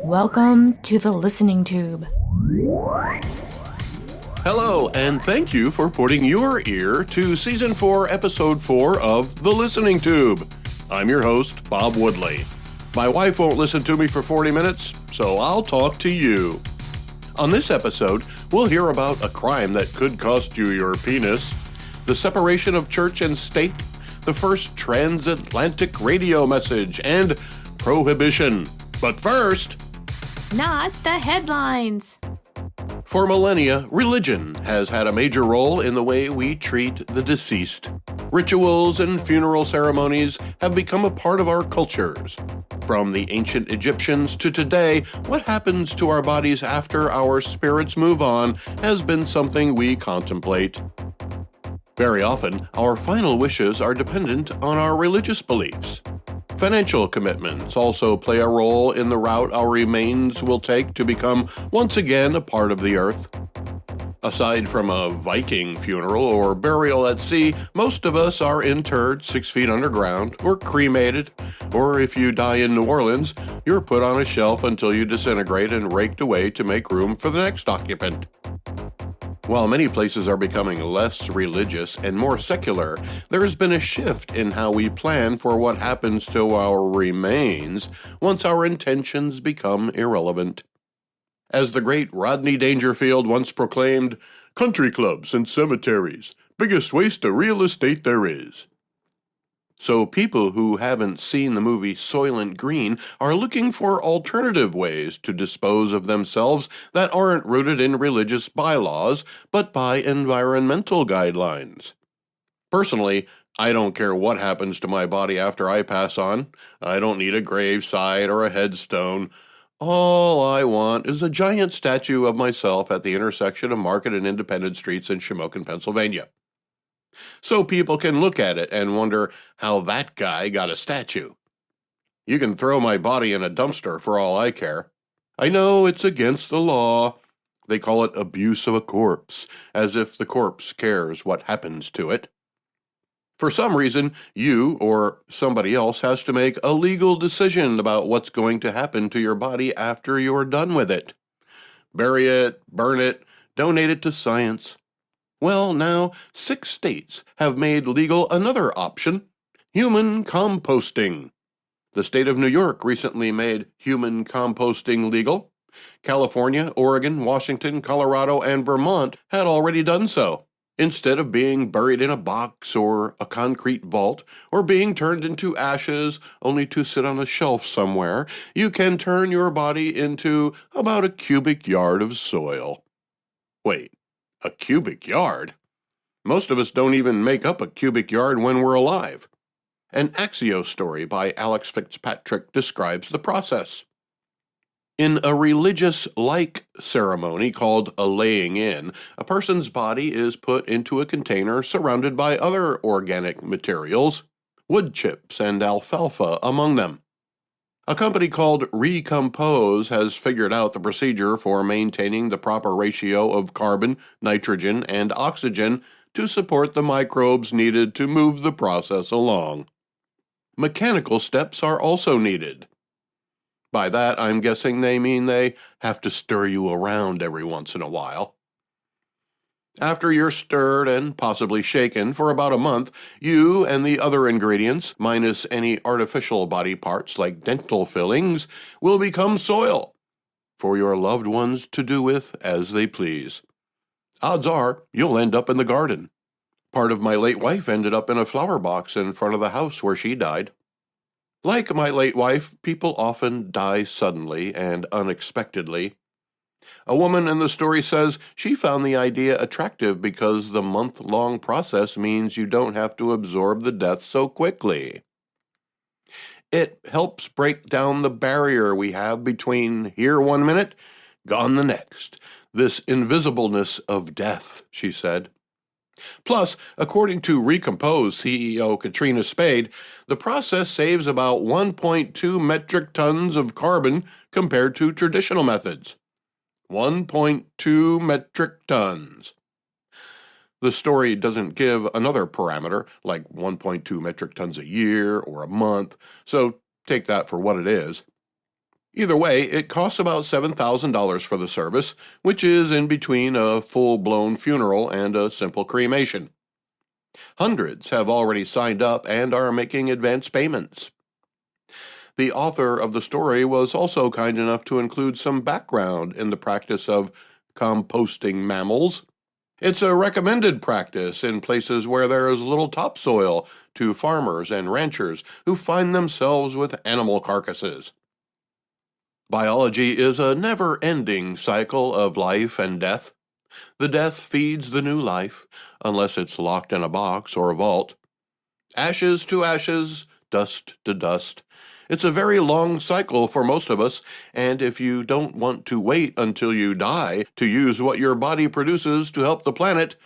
Welcome to the Listening Tube. Hello, and thank you for putting your ear to Season 4, Episode 4 of The Listening Tube. I'm your host, Bob Woodley. My wife won't listen to me for 40 minutes, so I'll talk to you. On this episode, we'll hear about a crime that could cost you your penis, the separation of church and state, the first transatlantic radio message, and prohibition. But first... Not the headlines. For millennia, religion has had a major role in the way we treat the deceased. Rituals and funeral ceremonies have become a part of our cultures. From the ancient Egyptians to today, what happens to our bodies after our spirits move on has been something we contemplate. Very often, our final wishes are dependent on our religious beliefs. Financial commitments also play a role in the route our remains will take to become once again a part of the earth. Aside from a Viking funeral or burial at sea, most of us are interred 6 feet underground or cremated, or if you die in New Orleans, you're put on a shelf until you disintegrate and raked away to make room for the next occupant. While many places are becoming less religious and more secular, there has been a shift in how we plan for what happens to our remains once our intentions become irrelevant. As the great Rodney Dangerfield once proclaimed, "Country clubs and cemeteries, biggest waste of real estate there is." So people who haven't seen the movie Soylent Green are looking for alternative ways to dispose of themselves that aren't rooted in religious bylaws, but by environmental guidelines. Personally, I don't care what happens to my body after I pass on. I don't need a gravesite or a headstone. All I want is a giant statue of myself at the intersection of Market and Independence Streets in Shamokin, Pennsylvania. So people can look at it and wonder how that guy got a statue. You can throw my body in a dumpster for all I care. I know it's against the law. They call it abuse of a corpse, as if the corpse cares what happens to it. For some reason, you or somebody else has to make a legal decision about what's going to happen to your body after you're done with it. Bury it, burn it, donate it to science. Well, now, 6 states have made legal another option, human composting. The state of New York recently made human composting legal. California, Oregon, Washington, Colorado, and Vermont had already done so. Instead of being buried in a box or a concrete vault, or being turned into ashes only to sit on a shelf somewhere, you can turn your body into about a cubic yard of soil. Wait. A cubic yard? Most of us don't even make up a cubic yard when we're alive. An Axios story by Alex Fitzpatrick describes the process. In a religious-like ceremony called a laying in, a person's body is put into a container surrounded by other organic materials, wood chips and alfalfa among them. A company called Recompose has figured out the procedure for maintaining the proper ratio of carbon, nitrogen, and oxygen to support the microbes needed to move the process along. Mechanical steps are also needed. By that, I'm guessing they mean they have to stir you around every once in a while. After you're stirred and possibly shaken for about a month, you and the other ingredients, minus any artificial body parts like dental fillings, will become soil for your loved ones to do with as they please. Odds are you'll end up in the garden. Part of my late wife ended up in a flower box in front of the house where she died. Like my late wife, people often die suddenly and unexpectedly. A woman in the story says she found the idea attractive because the month-long process means you don't have to absorb the death so quickly. It helps break down the barrier we have between here 1 minute, gone the next. This invisibleness of death, she said. Plus, according to Recompose CEO Katrina Spade, the process saves about 1.2 metric tons of carbon compared to traditional methods. 1.2 metric tons. The story doesn't give another parameter, like 1.2 metric tons a year or a month, so take that for what it is. Either way, it costs about $7,000 for the service, which is in between a full-blown funeral and a simple cremation. Hundreds have already signed up and are making advance payments. The author of the story was also kind enough to include some background in the practice of composting mammals. It's a recommended practice in places where there is little topsoil to farmers and ranchers who find themselves with animal carcasses. Biology is a never-ending cycle of life and death. The death feeds the new life, unless it's locked in a box or a vault. Ashes to ashes, dust to dust. It's a very long cycle for most of us, and if you don't want to wait until you die to use what your body produces to help the planet,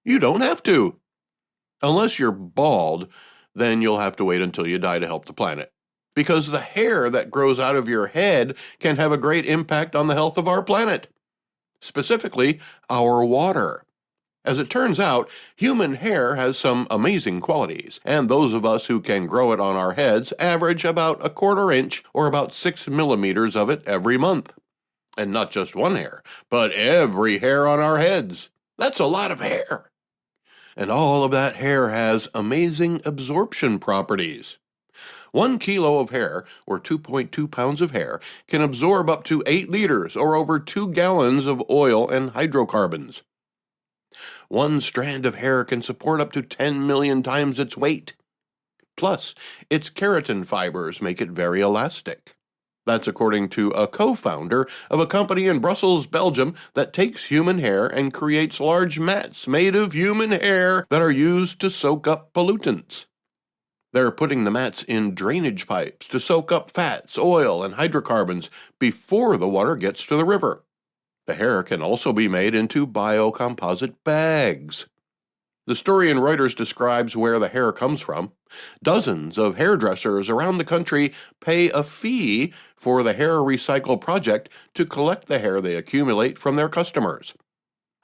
you don't have to. Unless you're bald, then you'll have to wait until you die to help the planet. Because the hair that grows out of your head can have a great impact on the health of our planet. Specifically, our water. As it turns out, human hair has some amazing qualities, and those of us who can grow it on our heads average about a quarter inch or about 6 millimeters of it every month. And not just one hair, but every hair on our heads. That's a lot of hair. And all of that hair has amazing absorption properties. 1 kilo of hair, or 2.2 pounds of hair, can absorb up to 8 liters, or over 2 gallons of oil and hydrocarbons. 1 strand of hair can support up to 10 million times its weight. Plus, its keratin fibers make it very elastic. That's according to a co-founder of a company in Brussels, Belgium, that takes human hair and creates large mats made of human hair that are used to soak up pollutants. They're putting the mats in drainage pipes to soak up fats, oil, and hydrocarbons before the water gets to the river. The hair can also be made into biocomposite bags. The story in Reuters describes where the hair comes from. Dozens of hairdressers around the country pay a fee for the Hair Recycle Project to collect the hair they accumulate from their customers.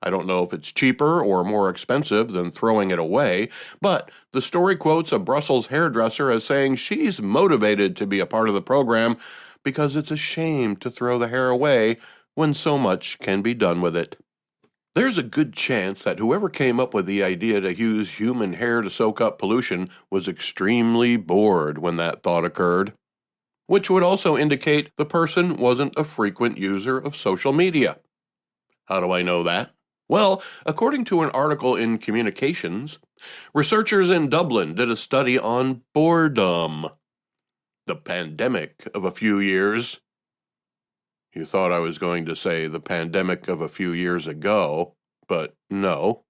I don't know if it's cheaper or more expensive than throwing it away, but the story quotes a Brussels hairdresser as saying she's motivated to be a part of the program because it's a shame to throw the hair away when so much can be done with it. There's a good chance that whoever came up with the idea to use human hair to soak up pollution was extremely bored when that thought occurred, which would also indicate the person wasn't a frequent user of social media. How do I know that? Well, according to an article in Communications, researchers in Dublin did a study on boredom. The pandemic of a few years. You thought I was going to say the pandemic of a few years ago, but no.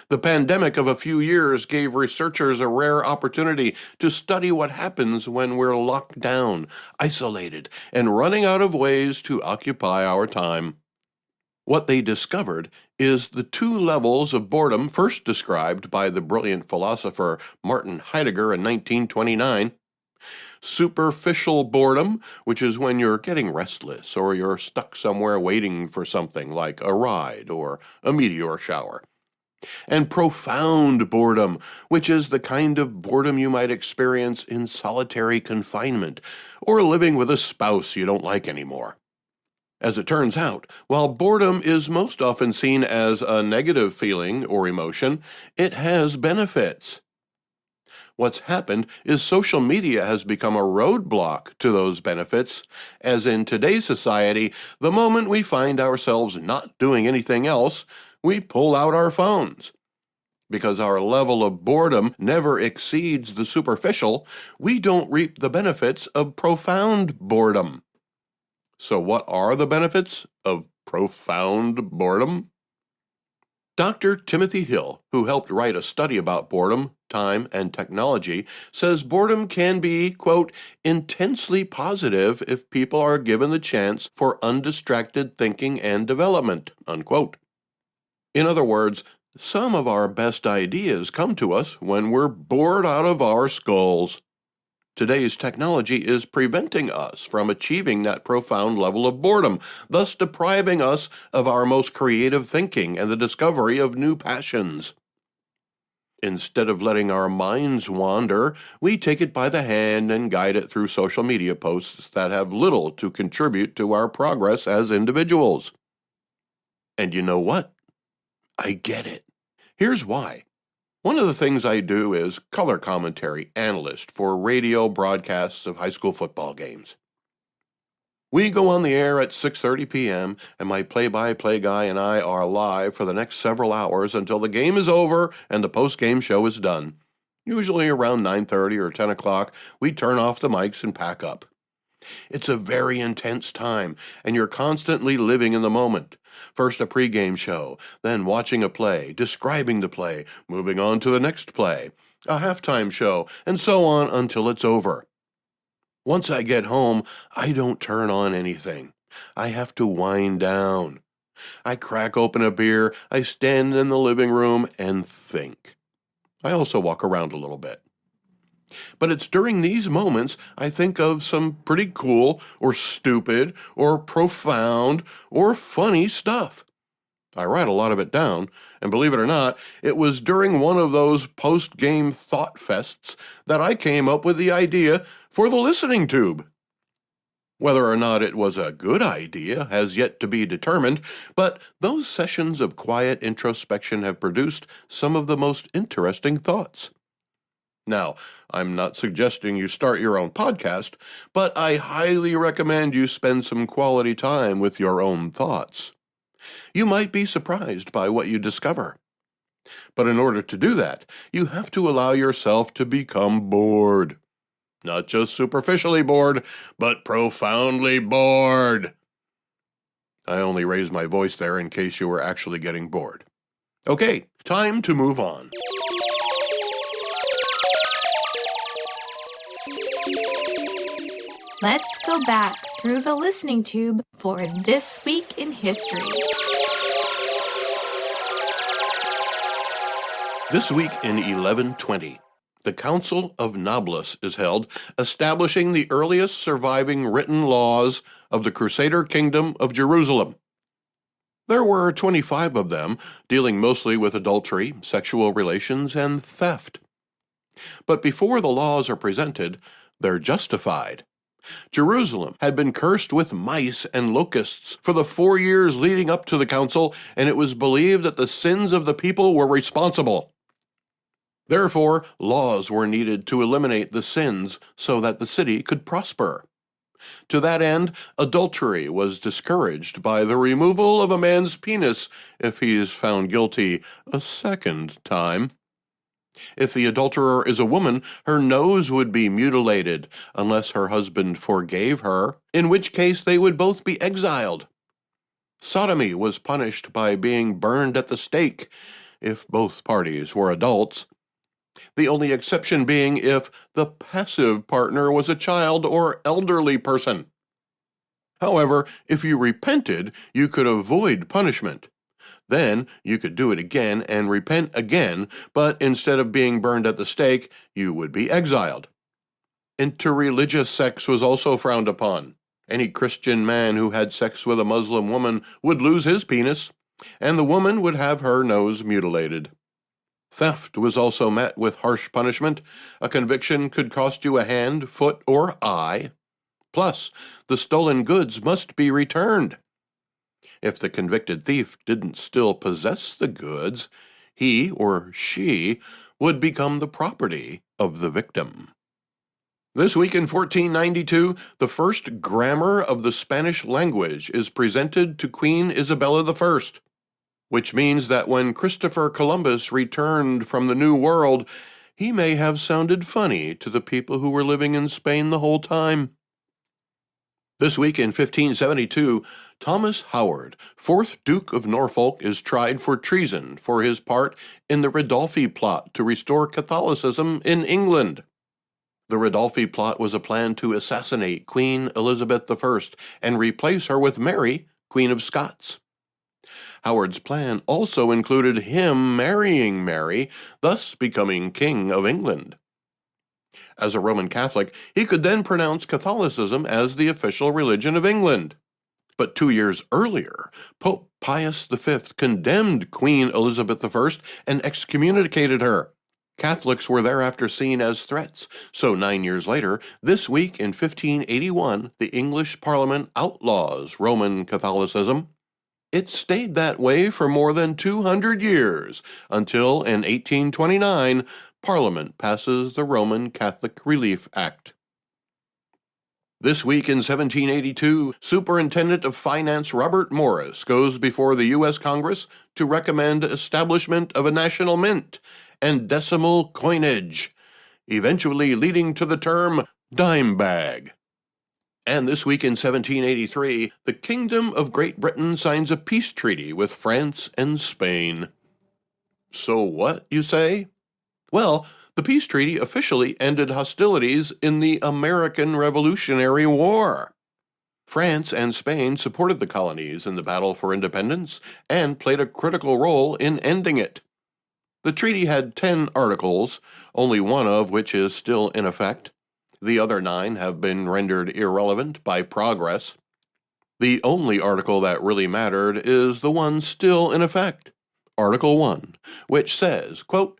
The pandemic of a few years gave researchers a rare opportunity to study what happens when we're locked down, isolated, and running out of ways to occupy our time. What they discovered is the 2 levels of boredom first described by the brilliant philosopher Martin Heidegger in 1929. Superficial boredom, which is when you're getting restless or you're stuck somewhere waiting for something like a ride or a meteor shower. And profound boredom, which is the kind of boredom you might experience in solitary confinement or living with a spouse you don't like anymore. As it turns out, while boredom is most often seen as a negative feeling or emotion, it has benefits. What's happened is social media has become a roadblock to those benefits, as in today's society, the moment we find ourselves not doing anything else, we pull out our phones. Because our level of boredom never exceeds the superficial, we don't reap the benefits of profound boredom. So what are the benefits of profound boredom? Dr. Timothy Hill, who helped write a study about boredom, time, and technology, says boredom can be, quote, intensely positive if people are given the chance for undistracted thinking and development, unquote. In other words, some of our best ideas come to us when we're bored out of our skulls. Today's technology is preventing us from achieving that profound level of boredom, thus depriving us of our most creative thinking and the discovery of new passions. Instead of letting our minds wander, we take it by the hand and guide it through social media posts that have little to contribute to our progress as individuals. And you know what? I get it. Here's why. One of the things I do is color commentary analyst for radio broadcasts of high school football games. We go on the air at 6:30 p.m., and my play-by-play guy and I are live for the next several hours until the game is over and the post-game show is done. Usually around 9:30 or 10 o'clock, we turn off the mics and pack up. It's a very intense time, and you're constantly living in the moment. First a pregame show, then watching a play, describing the play, moving on to the next play, a halftime show, and so on until it's over. Once I get home, I don't turn on anything. I have to wind down. I crack open a beer, I stand in the living room and think. I also walk around a little bit. But it's during these moments I think of some pretty cool or stupid or profound or funny stuff. I write a lot of it down, and believe it or not, it was during one of those post-game thought fests that I came up with the idea for the listening tube. Whether or not it was a good idea has yet to be determined, but those sessions of quiet introspection have produced some of the most interesting thoughts. Now, I'm not suggesting you start your own podcast, but I highly recommend you spend some quality time with your own thoughts. You might be surprised by what you discover. But in order to do that, you have to allow yourself to become bored. Not just superficially bored, but profoundly bored. I only raised my voice there in case you were actually getting bored. Okay, time to move on. Let's go back through the listening tube for This Week in History. This week in 1120, the Council of Nablus is held, establishing the earliest surviving written laws of the Crusader Kingdom of Jerusalem. There were 25 of them, dealing mostly with adultery, sexual relations, and theft. But before the laws are presented, they're justified. Jerusalem had been cursed with mice and locusts for the 4 years leading up to the council, and it was believed that the sins of the people were responsible. Therefore, laws were needed to eliminate the sins so that the city could prosper. To that end, adultery was discouraged by the removal of a man's penis if he is found guilty a second time. If the adulterer is a woman, her nose would be mutilated unless her husband forgave her, in which case they would both be exiled. Sodomy was punished by being burned at the stake if both parties were adults. The only exception being if the passive partner was a child or elderly person. However, if you repented, you could avoid punishment. Then you could do it again and repent again, but instead of being burned at the stake, you would be exiled. Interreligious sex was also frowned upon. Any Christian man who had sex with a Muslim woman would lose his penis, and the woman would have her nose mutilated. Theft was also met with harsh punishment. A conviction could cost you a hand, foot, or eye. Plus, the stolen goods must be returned. If the convicted thief didn't still possess the goods, he or she would become the property of the victim. This week in 1492, the first grammar of the Spanish language is presented to Queen Isabella I, which means that when Christopher Columbus returned from the New World, he may have sounded funny to the people who were living in Spain the whole time. This week in 1572, Thomas Howard, 4th Duke of Norfolk, is tried for treason for his part in the Ridolfi Plot to restore Catholicism in England. The Ridolfi Plot was a plan to assassinate Queen Elizabeth I and replace her with Mary, Queen of Scots. Howard's plan also included him marrying Mary, thus becoming King of England. As a Roman Catholic, he could then pronounce Catholicism as the official religion of England. But 2 years earlier, Pope Pius V condemned Queen Elizabeth I and excommunicated her. Catholics were thereafter seen as threats, so 9 years later, this week in 1581, the English Parliament outlaws Roman Catholicism. It stayed that way for more than 200 years, until in 1829, Parliament passes the Roman Catholic Relief Act. This week in 1782, Superintendent of Finance Robert Morris goes before the U.S. Congress to recommend establishment of a national mint and decimal coinage, eventually leading to the term dime bag. And this week in 1783, the Kingdom of Great Britain signs a peace treaty with France and Spain. So what, you say? Well, the peace treaty officially ended hostilities in the American Revolutionary War. France and Spain supported the colonies in the battle for independence and played a critical role in ending it. The treaty had 10 articles, only one of which is still in effect. The other 9 have been rendered irrelevant by progress. The only article that really mattered is the one still in effect, Article 1, which says, quote,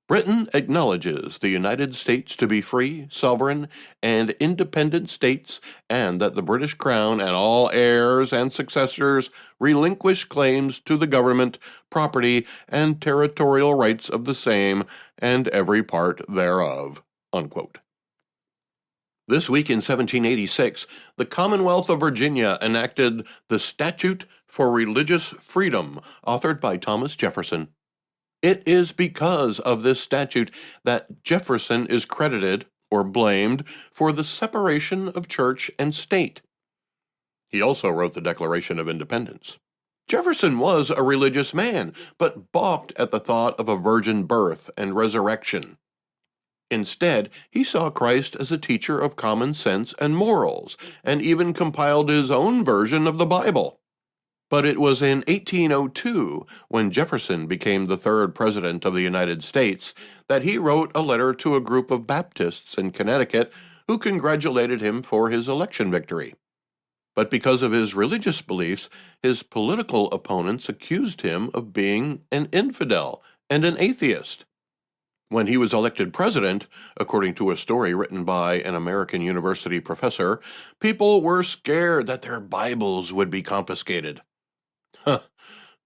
Britain acknowledges the United States to be free, sovereign, and independent states, and that the British Crown and all heirs and successors relinquish claims to the government, property, and territorial rights of the same, and every part thereof. Unquote. This week in 1786, the Commonwealth of Virginia enacted the Statute for Religious Freedom, authored by Thomas Jefferson. It is because of this statute that Jefferson is credited, or blamed, for the separation of church and state. He also wrote the Declaration of Independence. Jefferson was a religious man, but balked at the thought of a virgin birth and resurrection. Instead, he saw Christ as a teacher of common sense and morals, and even compiled his own version of the Bible. But it was in 1802, when Jefferson became the 3rd President of the United States, that he wrote a letter to a group of Baptists in Connecticut who congratulated him for his election victory. But because of his religious beliefs, his political opponents accused him of being an infidel and an atheist. When he was elected president, according to a story written by an American university professor, people were scared that their Bibles would be confiscated.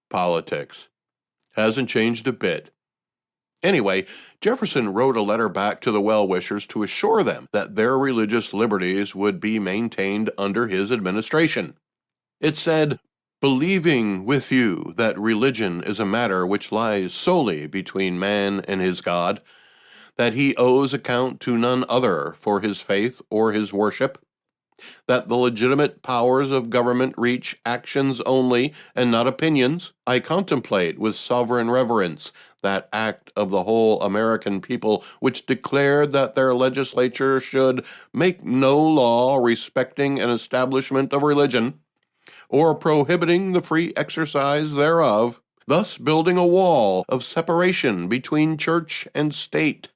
Politics. Hasn't changed a bit. Anyway, Jefferson wrote a letter back to the well-wishers to assure them that their religious liberties would be maintained under his administration. It said, "Believing with you that religion is a matter which lies solely between man and his God, that he owes account to none other for his faith or his worship, that the legitimate powers of government reach actions only and not opinions, I contemplate with sovereign reverence that act of the whole American people which declared that their legislature should make no law respecting an establishment of religion, or prohibiting the free exercise thereof, thus building a wall of separation between church and state."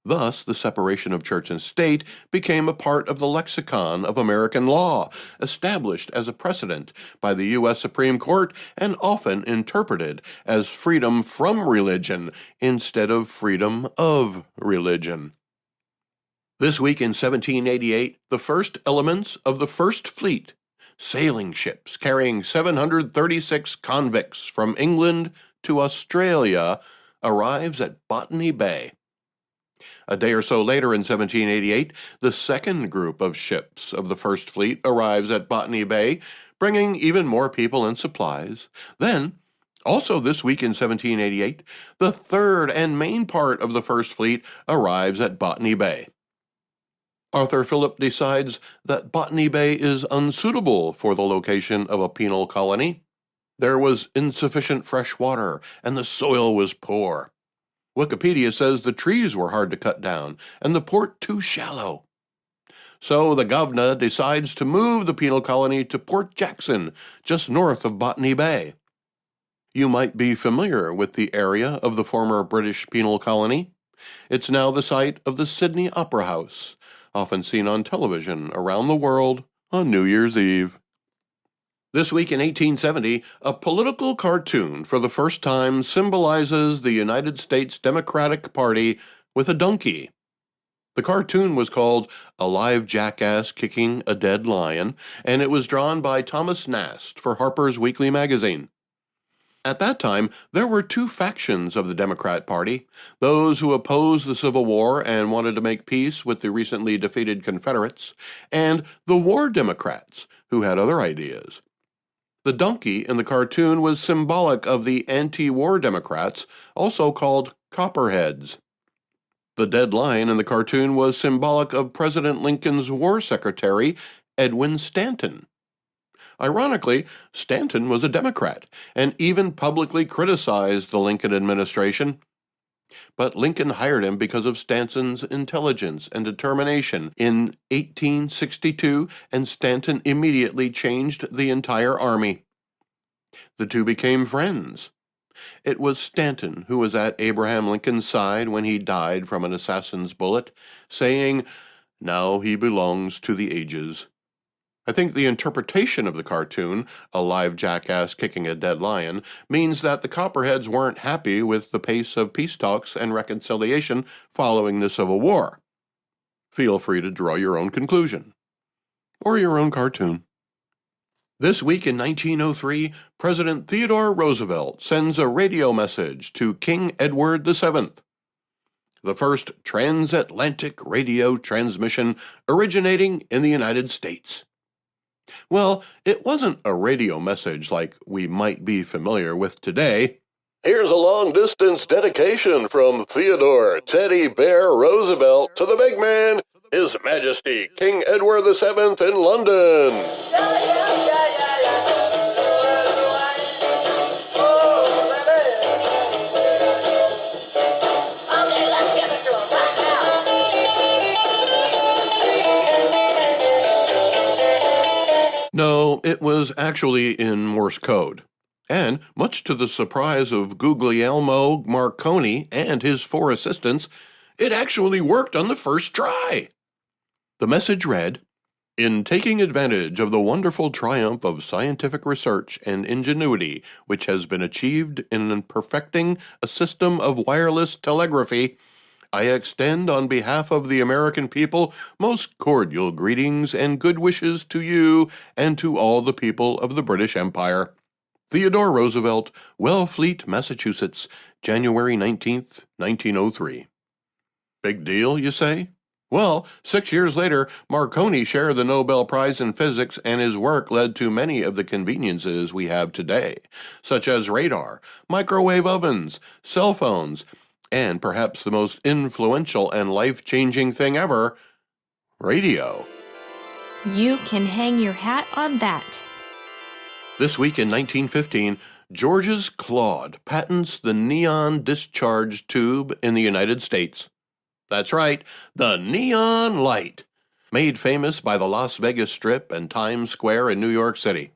Thus, the separation of church and state became a part of the lexicon of American law, established as a precedent by the U.S. Supreme Court and often interpreted as freedom from religion instead of freedom of religion. This week in 1788, the first elements of the First Fleet, sailing ships carrying 736 convicts from England to Australia, arrives at Botany Bay. A day or so later in 1788, the second group of ships of the First Fleet arrives at Botany Bay, bringing even more people and supplies. Then, also this week in 1788, the third and main part of the First Fleet arrives at Botany Bay. Arthur Phillip decides that Botany Bay is unsuitable for the location of a penal colony. There was insufficient fresh water, and the soil was poor. Wikipedia says the trees were hard to cut down, and the port too shallow. So the governor decides to move the penal colony to Port Jackson, just north of Botany Bay. You might be familiar with the area of the former British penal colony. It's now the site of the Sydney Opera House, often seen on television around the world on New Year's Eve. This week in 1870, a political cartoon for the first time symbolizes the United States Democratic Party with a donkey. The cartoon was called A Live Jackass Kicking a Dead Lion, and it was drawn by Thomas Nast for Harper's Weekly magazine. At that time, there were two factions of the Democrat Party, those who opposed the Civil War and wanted to make peace with the recently defeated Confederates, and the War Democrats, who had other ideas. The donkey in the cartoon was symbolic of the anti-war Democrats, also called Copperheads. The dead lion in the cartoon was symbolic of President Lincoln's war secretary, Edwin Stanton. Ironically, Stanton was a Democrat and even publicly criticized the Lincoln administration. But Lincoln hired him because of Stanton's intelligence and determination in 1862, and Stanton immediately changed the entire army. The two became friends. It was Stanton who was at Abraham Lincoln's side when he died from an assassin's bullet, saying, "Now he belongs to the ages." I think the interpretation of the cartoon, a live jackass kicking a dead lion, means that the Copperheads weren't happy with the pace of peace talks and reconciliation following the Civil War. Feel free to draw your own conclusion. Or your own cartoon. This week in 1903, President Theodore Roosevelt sends a radio message to King Edward VII. The first transatlantic radio transmission originating in the United States. Well, it wasn't a radio message like we might be familiar with today. Here's a long-distance dedication from Theodore Teddy Bear Roosevelt to the big man, His Majesty King Edward VII in London. No, it was actually in Morse code. And, much to the surprise of Guglielmo Marconi and his 4 assistants, it actually worked on the first try. The message read, "In taking advantage of the wonderful triumph of scientific research and ingenuity which has been achieved in perfecting a system of wireless telegraphy, I extend on behalf of the American people most cordial greetings and good wishes to you and to all the people of the British Empire. Theodore Roosevelt, Wellfleet, Massachusetts, January 19th, 1903. Big deal, you say? Well, 6 years later, Marconi shared the Nobel Prize in Physics, and his work led to many of the conveniences we have today, such as radar, microwave ovens, cell phones, and perhaps the most influential and life-changing thing ever, radio. You can hang your hat on that. This week in 1915, George's Claude patents the neon discharge tube in the United States. That's right, the neon light, made famous by the Las Vegas Strip and Times Square in New York City.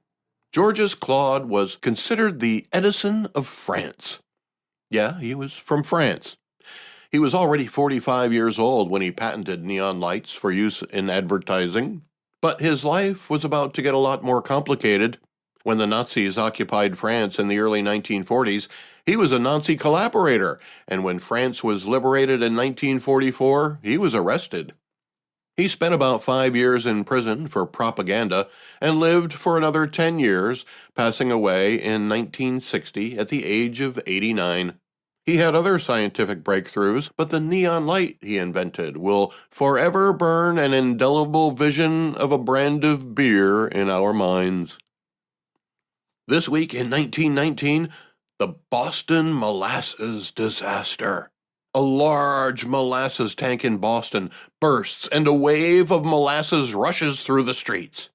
George's Claude was considered the Edison of France. Yeah, he was from France. He was already 45 years old when he patented neon lights for use in advertising, but his life was about to get a lot more complicated. When the Nazis occupied France in the early 1940s, he was a Nazi collaborator, and when France was liberated in 1944, he was arrested. He spent about 5 years in prison for propaganda and lived for another 10 years, passing away in 1960 at the age of 89. He had other scientific breakthroughs, but the neon light he invented will forever burn an indelible vision of a brand of beer in our minds. This week in 1919, the Boston molasses disaster. A large molasses tank in Boston bursts and a wave of molasses rushes through the streets.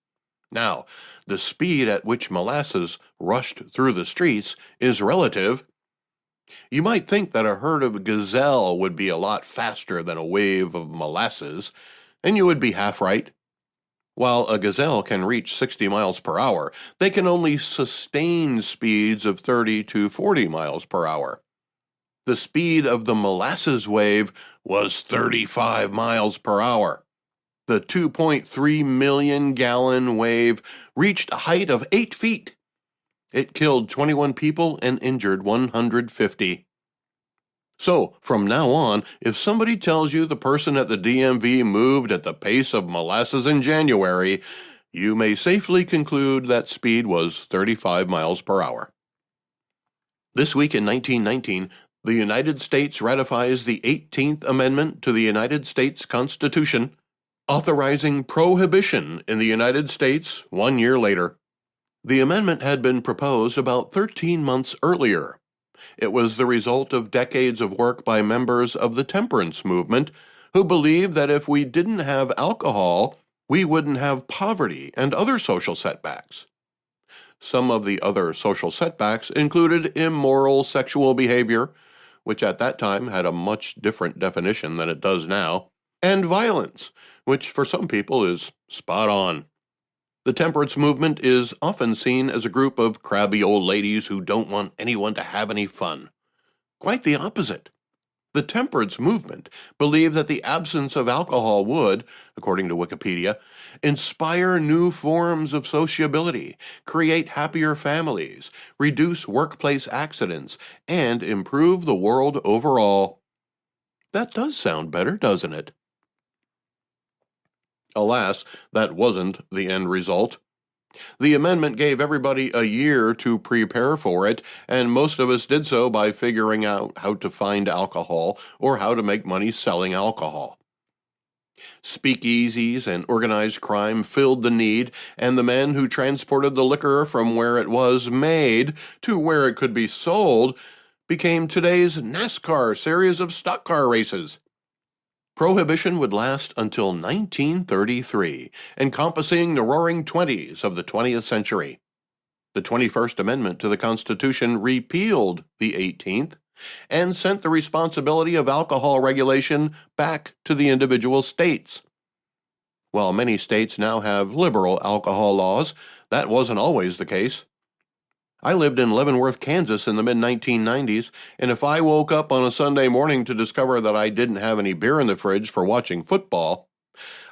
Now, the speed at which molasses rushed through the streets is relative. You might think that a herd of gazelle would be a lot faster than a wave of molasses, and you would be half right. While a gazelle can reach 60 miles per hour, they can only sustain speeds of 30 to 40 miles per hour. The speed of the molasses wave was 35 miles per hour. The 2.3 million gallon wave reached a height of 8 feet. It killed 21 people and injured 150. So, from now on, if somebody tells you the person at the DMV moved at the pace of molasses in January, you may safely conclude that speed was 35 miles per hour. This week in 1919, the United States ratifies the 18th Amendment to the United States Constitution, authorizing prohibition in the United States 1 year later. The amendment had been proposed about 13 months earlier. It was the result of decades of work by members of the temperance movement who believed that if we didn't have alcohol, we wouldn't have poverty and other social setbacks. Some of the other social setbacks included immoral sexual behavior, which at that time had a much different definition than it does now, and violence, which for some people is spot on. The temperance movement is often seen as a group of crabby old ladies who don't want anyone to have any fun. Quite the opposite. The temperance movement believed that the absence of alcohol would, according to Wikipedia, inspire new forms of sociability, create happier families, reduce workplace accidents, and improve the world overall. That does sound better, doesn't it? Alas, that wasn't the end result. The amendment gave everybody a year to prepare for it, and most of us did so by figuring out how to find alcohol or how to make money selling alcohol. Speakeasies and organized crime filled the need, and the men who transported the liquor from where it was made to where it could be sold became today's NASCAR series of stock car races. Prohibition would last until 1933, encompassing the roaring 20s of the 20th century. The 21st Amendment to the Constitution repealed the 18th and sent the responsibility of alcohol regulation back to the individual states. While many states now have liberal alcohol laws, that wasn't always the case. I lived in Leavenworth, Kansas in the mid-1990s, and if I woke up on a Sunday morning to discover that I didn't have any beer in the fridge for watching football,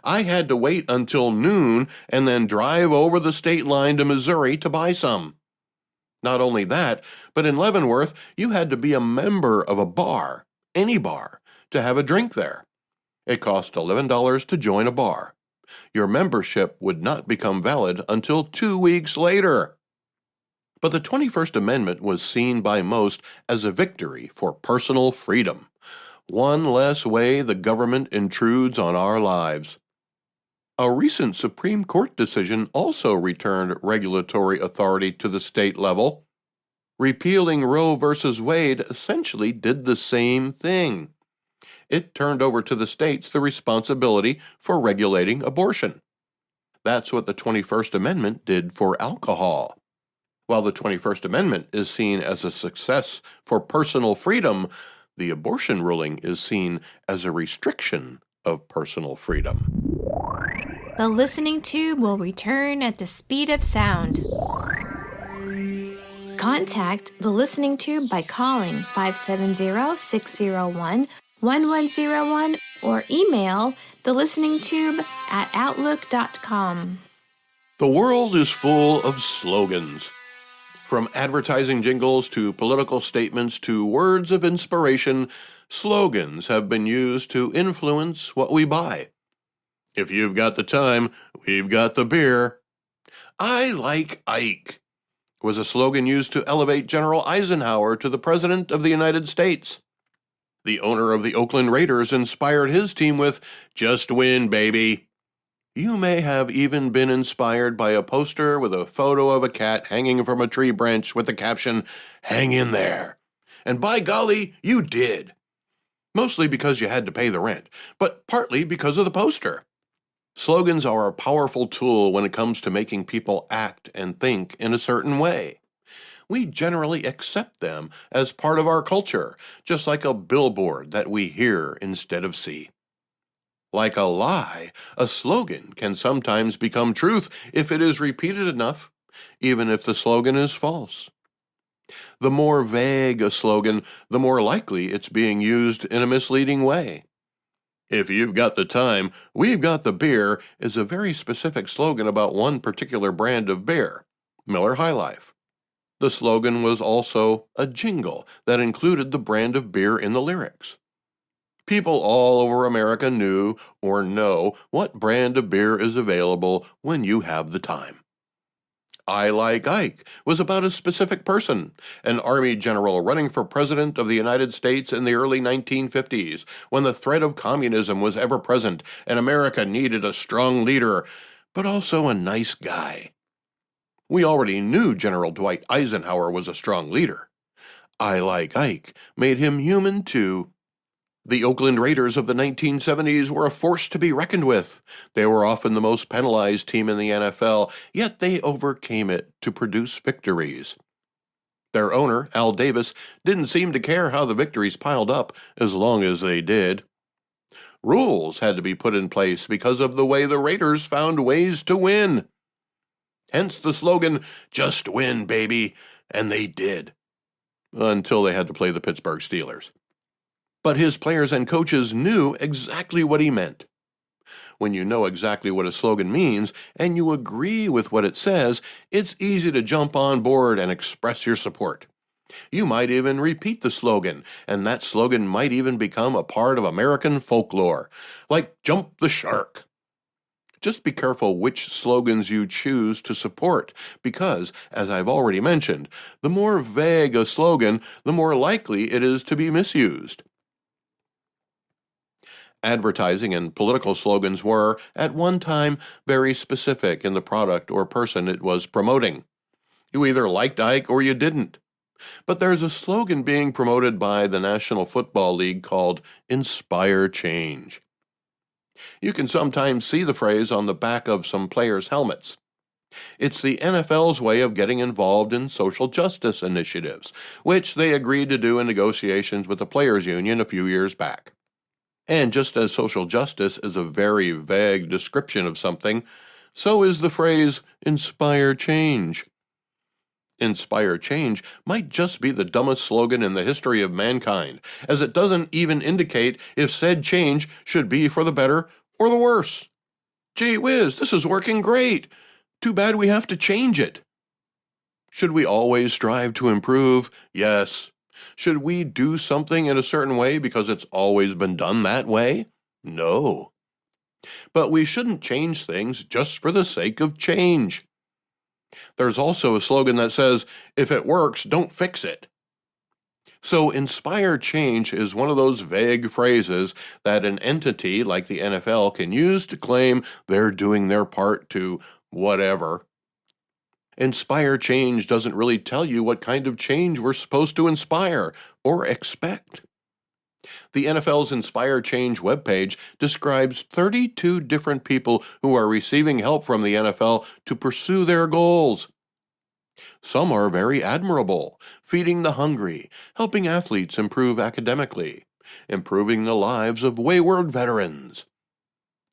I had to wait until noon and then drive over the state line to Missouri to buy some. Not only that, but in Leavenworth, you had to be a member of a bar, any bar, to have a drink there. It cost $11 to join a bar. Your membership would not become valid until 2 weeks later. But the 21st Amendment was seen by most as a victory for personal freedom, one less way the government intrudes on our lives. A recent Supreme Court decision also returned regulatory authority to the state level. Repealing Roe v. Wade essentially did the same thing. It turned over to the states the responsibility for regulating abortion. That's what the 21st Amendment did for alcohol. While the 21st Amendment is seen as a success for personal freedom, the abortion ruling is seen as a restriction of personal freedom. The listening tube will return at the speed of sound. Contact the listening tube by calling 570-601-1101 or email thelisteningtube@outlook.com. The world is full of slogans. From advertising jingles to political statements to words of inspiration, slogans have been used to influence what we buy. If you've got the time, we've got the beer. I like Ike was a slogan used to elevate General Eisenhower to the President of the United States. The owner of the Oakland Raiders inspired his team with, "Just win, baby." You may have even been inspired by a poster with a photo of a cat hanging from a tree branch with the caption, "Hang in there." And by golly, you did. Mostly because you had to pay the rent, but partly because of the poster. Slogans are a powerful tool when it comes to making people act and think in a certain way. We generally accept them as part of our culture, just like a billboard that we hear instead of see. Like a lie, a slogan can sometimes become truth if it is repeated enough, even if the slogan is false. The more vague a slogan, the more likely it's being used in a misleading way. If you've got the time, we've got the beer is a very specific slogan about one particular brand of beer, Miller High Life. The slogan was also a jingle that included the brand of beer in the lyrics. People all over America knew or know what brand of beer is available when you have the time. I Like Ike was about a specific person, an Army general running for President of the United States in the early 1950s, when the threat of communism was ever present and America needed a strong leader, but also a nice guy. We already knew General Dwight Eisenhower was a strong leader. I Like Ike made him human too. The Oakland Raiders of the 1970s were a force to be reckoned with. They were often the most penalized team in the NFL, yet they overcame it to produce victories. Their owner, Al Davis, didn't seem to care how the victories piled up as long as they did. Rules had to be put in place because of the way the Raiders found ways to win. Hence the slogan, "Just win, baby," and they did. Until they had to play the Pittsburgh Steelers. But his players and coaches knew exactly what he meant. When you know exactly what a slogan means and you agree with what it says, it's easy to jump on board and express your support. You might even repeat the slogan, and that slogan might even become a part of American folklore, like "Jump the Shark." Just be careful which slogans you choose to support, because, as I've already mentioned, the more vague a slogan, the more likely it is to be misused. Advertising and political slogans were, at one time, very specific in the product or person it was promoting. You either liked Ike or you didn't. But there's a slogan being promoted by the National Football League called "Inspire Change." You can sometimes see the phrase on the back of some players' helmets. It's the NFL's way of getting involved in social justice initiatives, which they agreed to do in negotiations with the Players Union a few years back. And just as social justice is a very vague description of something, so is the phrase "inspire change." Inspire change might just be the dumbest slogan in the history of mankind, as it doesn't even indicate if said change should be for the better or the worse. Gee whiz, this is working great. Too bad we have to change it. Should we always strive to improve? Yes. Should we do something in a certain way because it's always been done that way? No. But we shouldn't change things just for the sake of change. There's also a slogan that says, "If it works, don't fix it." So inspire change is one of those vague phrases that an entity like the NFL can use to claim they're doing their part to whatever. Inspire change doesn't really tell you what kind of change we're supposed to inspire or expect. The NFL's Inspire Change webpage describes 32 different people who are receiving help from the NFL to pursue their goals. Some are very admirable, feeding the hungry, helping athletes improve academically, improving the lives of wayward veterans.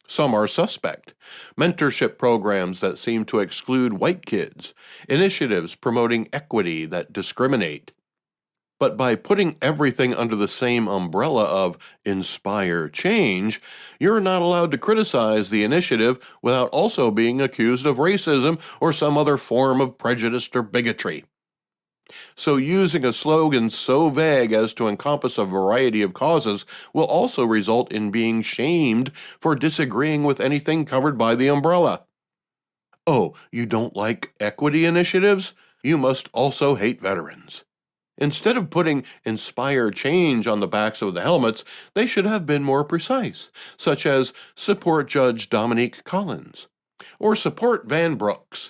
Some are suspect, mentorship programs that seem to exclude white kids, initiatives promoting equity that discriminate. But by putting everything under the same umbrella of "inspire change," you're not allowed to criticize the initiative without also being accused of racism or some other form of prejudice or bigotry. So using a slogan so vague as to encompass a variety of causes will also result in being shamed for disagreeing with anything covered by the umbrella. Oh, you don't like equity initiatives? You must also hate veterans. Instead of putting "Inspire Change" on the backs of the helmets, they should have been more precise, such as "Support Judge Dominique Collins" or "Support Van Brooks."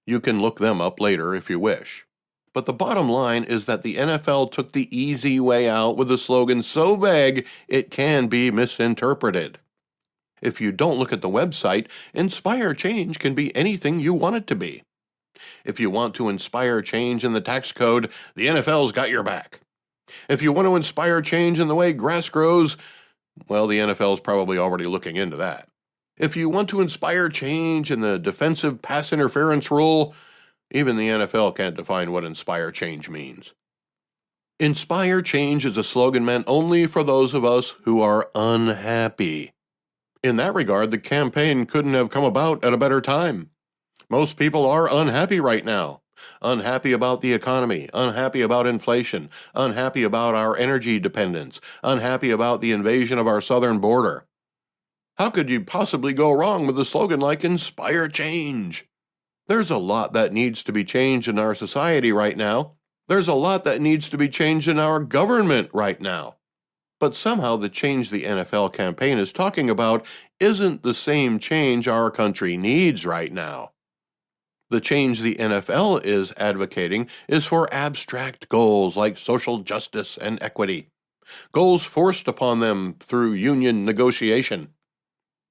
You can look them up later if you wish. But the bottom line is that the NFL took the easy way out with a slogan so vague it can be misinterpreted. If you don't look at the website, Inspire Change can be anything you want it to be. If you want to inspire change in the tax code, the NFL's got your back. If you want to inspire change in the way grass grows, well, the NFL's probably already looking into that. If you want to inspire change in the defensive pass interference rule, even the NFL can't define what "inspire change" means. Inspire change is a slogan meant only for those of us who are unhappy. In that regard, the campaign couldn't have come about at a better time. Most people are unhappy right now. Unhappy about the economy, unhappy about inflation, unhappy about our energy dependence, unhappy about the invasion of our southern border. How could you possibly go wrong with a slogan like Inspire Change? There's a lot that needs to be changed in our society right now. There's a lot that needs to be changed in our government right now. But somehow the change the NFL campaign is talking about isn't the same change our country needs right now. The change the NFL is advocating is for abstract goals like social justice and equity, goals forced upon them through union negotiation.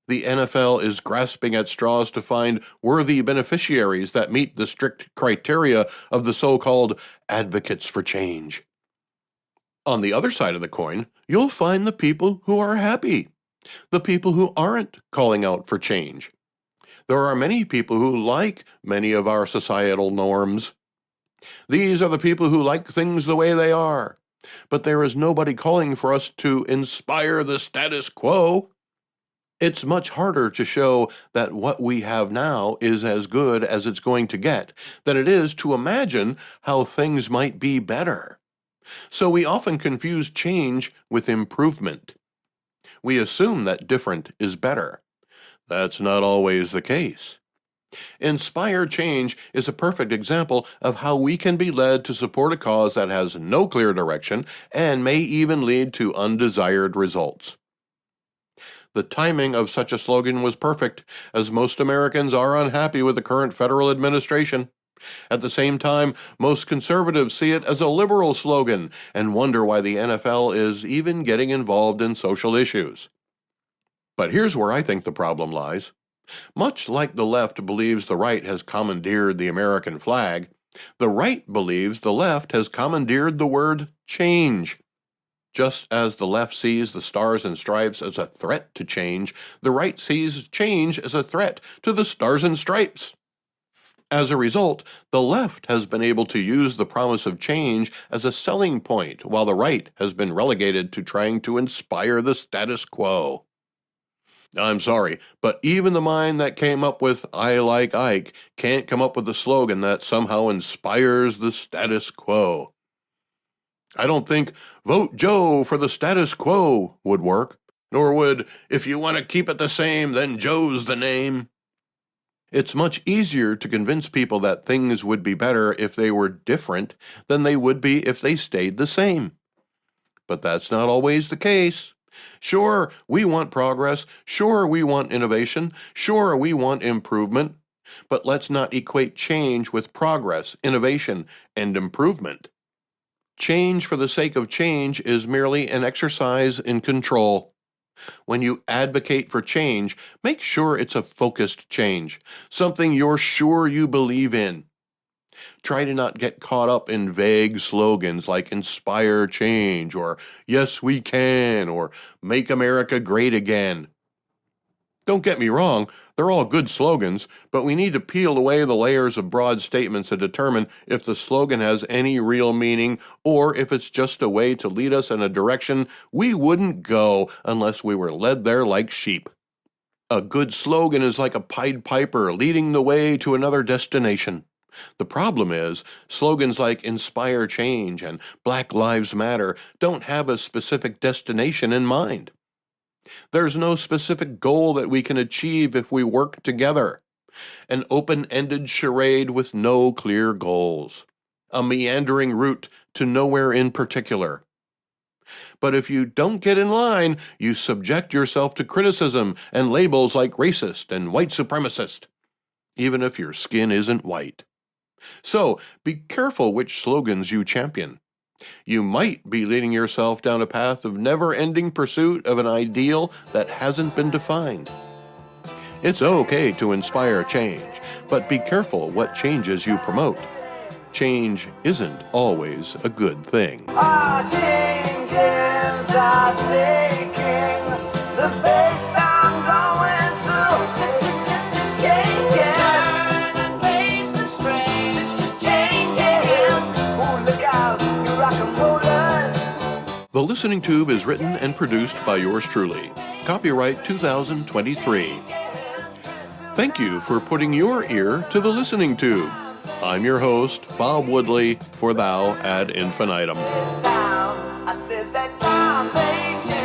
The NFL is grasping at straws to find worthy beneficiaries that meet the strict criteria of the so-called advocates for change. On the other side of the coin, you'll find the people who are happy, the people who aren't calling out for change. There are many people who like many of our societal norms. These are the people who like things the way they are. But there is nobody calling for us to inspire the status quo. It's much harder to show that what we have now is as good as it's going to get than it is to imagine how things might be better. So we often confuse change with improvement. We assume that different is better. That's not always the case. Inspire Change is a perfect example of how we can be led to support a cause that has no clear direction and may even lead to undesired results. The timing of such a slogan was perfect, as most Americans are unhappy with the current federal administration. At the same time, most conservatives see it as a liberal slogan and wonder why the NFL is even getting involved in social issues. But here's where I think the problem lies. Much like the left believes the right has commandeered the American flag, the right believes the left has commandeered the word change. Just as the left sees the stars and stripes as a threat to change, the right sees change as a threat to the stars and stripes. As a result, the left has been able to use the promise of change as a selling point, while the right has been relegated to trying to inspire the status quo. I'm sorry, but even the mind that came up with "I like Ike" can't come up with a slogan that somehow inspires the status quo. I don't think "Vote Joe for the status quo" would work, nor would "If you want to keep it the same, then Joe's the name." It's much easier to convince people that things would be better if they were different than they would be if they stayed the same. But that's not always the case. Sure, we want progress. Sure, we want innovation. Sure, we want improvement. But let's not equate change with progress, innovation, and improvement. Change for the sake of change is merely an exercise in control. When you advocate for change, make sure it's a focused change, something you're sure you believe in. Try to not get caught up in vague slogans like "Inspire Change" or "Yes, we can" or "Make America Great Again." Don't get me wrong, they're all good slogans, but we need to peel away the layers of broad statements to determine if the slogan has any real meaning or if it's just a way to lead us in a direction we wouldn't go unless we were led there like sheep. A good slogan is like a Pied Piper leading the way to another destination. The problem is, slogans like "Inspire Change" and "Black Lives Matter" don't have a specific destination in mind. There's no specific goal that we can achieve if we work together. An open-ended charade with no clear goals. A meandering route to nowhere in particular. But if you don't get in line, you subject yourself to criticism and labels like racist and white supremacist, even if your skin isn't white. So, be careful which slogans you champion. You might be leading yourself down a path of never-ending pursuit of an ideal that hasn't been defined. It's okay to inspire change, but be careful what changes you promote. Change isn't always a good thing. Our changes are taking the pace I'm going through. Changes. Turn and face the strange changes. Oh, look out, you rock and roller. Listening Tube is written and produced by yours truly. Copyright 2023. Thank you for putting your ear to the Listening Tube. I'm your host, Bob Woodley, for Thou ad infinitum. I said that time may change.